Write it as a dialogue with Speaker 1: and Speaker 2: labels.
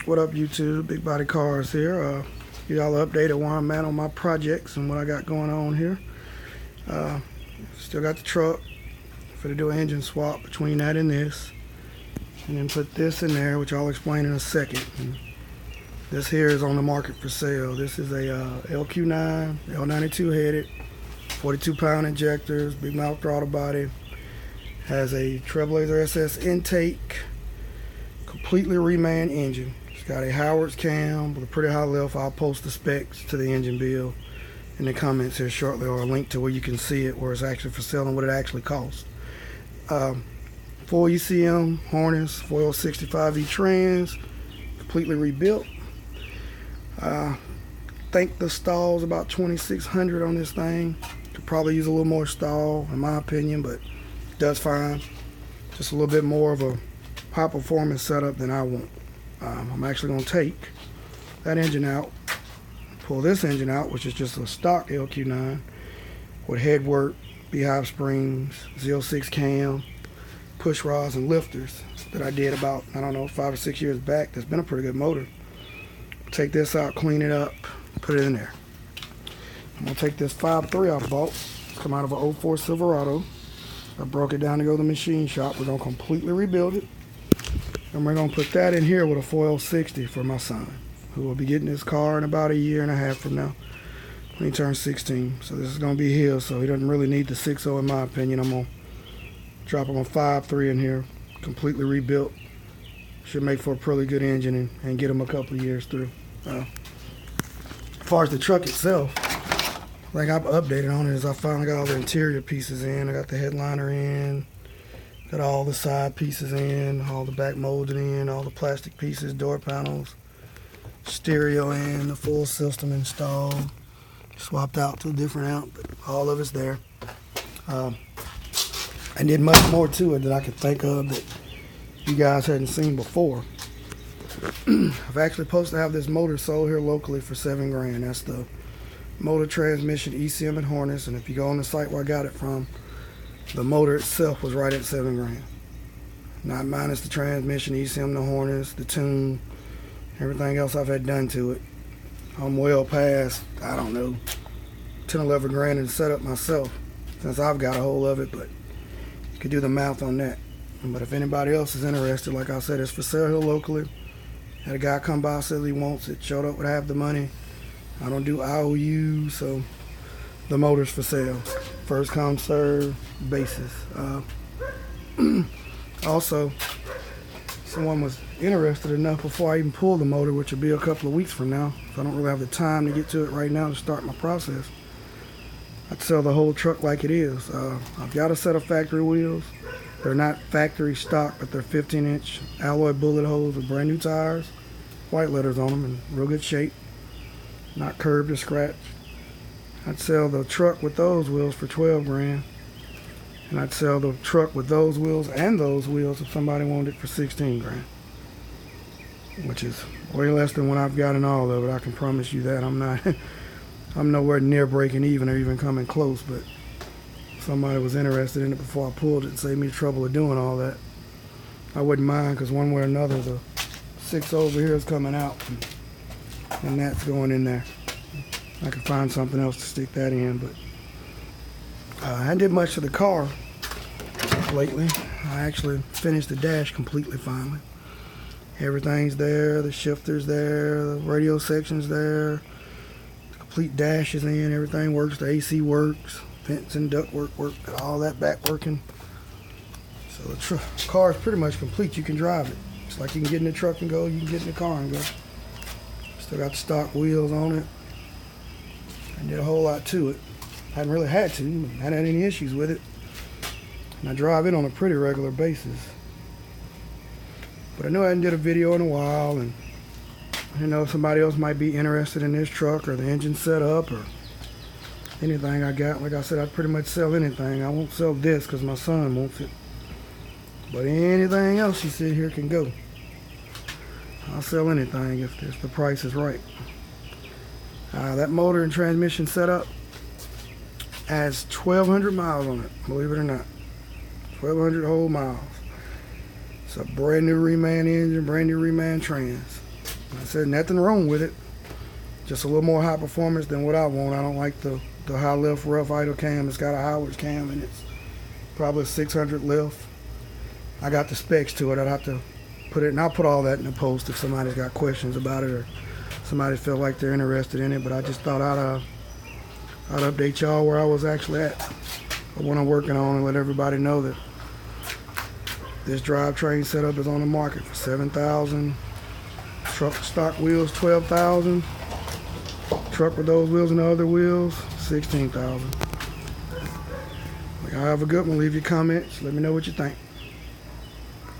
Speaker 1: What up, YouTube? Big Body Cars here. Give y'all an update of where I'm at on my projects and what I got going on here. Still got the truck. For to do an engine swap between that and this, and then put this in there, which I'll explain in a second. And this here is on the market for sale. This is a LQ9, L92 headed, 42-pound injectors, big mouth throttle body. Has a Trailblazer SS intake, completely remanned engine. It's got a Howard's cam with a pretty high lift. I'll post the specs to the engine build in the comments here shortly, or a link to where you can see it, where it's actually for sale and what it actually costs. Full ECM harness, 465V trans, completely rebuilt. Think the stall's about 2,600 on this thing. Could probably use a little more stall, in my opinion, but does fine. Just a little bit more of a high performance setup than I want. I'm actually going to take that engine out, pull this engine out, which is just a stock LQ9 with head work, beehive springs, Z06 cam, push rods and lifters that I did about, I don't know, 5 or 6 years back. That's been a pretty good motor. Take this out, clean it up, put it in there. I'm going to take this 5.3 I bought. Come out of an 04 Silverado. I broke it down to go to the machine shop. We're going to completely rebuild it. And we're going to put that in here with a 4L60 for my son, who will be getting his car in about 1.5 years from now when he turns 16. So this is going to be his, so he doesn't really need the 6.0 in my opinion. I'm going to drop him a 5.3 in here, completely rebuilt. Should make for a pretty good engine and get him a couple of years through. As far as the truck itself, like I've updated on it, is I finally got all the interior pieces in. I got the headliner in, got all the side pieces in, all the back molded in, all the plastic pieces, door panels, stereo in, the full system installed. Swapped out to a different amp, but all of it's there. I did much more to it that I could think of that you guys hadn't seen before. I've actually supposed to have this motor sold here locally for $7 grand. That's the motor, transmission, ECM, and harness. And if you go on the site where I got it from, the motor itself was right at $7 grand. Not minus the transmission, ECM, the harness, the tune, everything else I've had done to it. I'm well past, I don't know, 10, 11 grand in the setup myself, since I've got a hold of it, but you could do the math on that. But if anybody else is interested, like I said, it's for sale here locally. Had a guy come by, said he wants it, showed up with half the money. I don't do IOU, so the motor's for sale. First come, serve basis. Also, someone was interested enough before I even pulled the motor, which will be a couple of weeks from now. So I don't really have the time to get to it right now to start my process. I'd sell the whole truck like it is. I've got a set of factory wheels. They're not factory stock, but they're 15-inch alloy bullet holes with brand new tires, white letters on them, in real good shape, not curved or scratched. I'd sell the truck with those wheels for 12 grand, and I'd sell the truck with those wheels and those wheels if somebody wanted it for 16 grand, which is way less than what I've got in all of it. I can promise you that. I'm nowhere near breaking even or even coming close, but somebody was interested in it before I pulled it and saved me the trouble of doing all that. I wouldn't mind, because one way or another the 6 over here is coming out and that's going in there. I could find something else to stick that in, but I hadn't did much to the car lately. I actually finished the dash completely finally. Everything's there, the shifter's there, the radio section's there, the complete dash is in, everything works, the AC works, vents and ductwork work, got all that back working. So the car is pretty much complete. You can drive it. It's like you can get in the truck and go, you can get in the car and go. Still got the stock wheels on it. I did a whole lot to it. Hadn't really had to, hadn't had any issues with it. And I drive it on a pretty regular basis. But I knew I hadn't did a video in a while, and I didn't know if somebody else might be interested in this truck or the engine setup or anything I got. Like I said, I'd pretty much sell anything. I won't sell this because my son wants it. But anything else you see here can go. I'll sell anything if the price is right. That motor and transmission setup has 1,200 miles on it, believe it or not. 1,200 whole miles. It's a brand new reman engine, brand new reman trans. I said nothing wrong with it. Just a little more high performance than what I want. I don't like the high lift rough idle cam. It's got a Howard's cam and it's probably 600 lift. I got the specs to it. I'd have to put it, and I'll put all that in the post if somebody's got questions about it or somebody feel like they're interested in it. But I just thought I'd update y'all where I was actually at, what I'm working on, and let everybody know that this drivetrain setup is on the market for $7,000. Truck stock wheels $12,000. Truck with those wheels and the other wheels $16,000. Y'all have a good one. Leave your comments. Let me know what you think.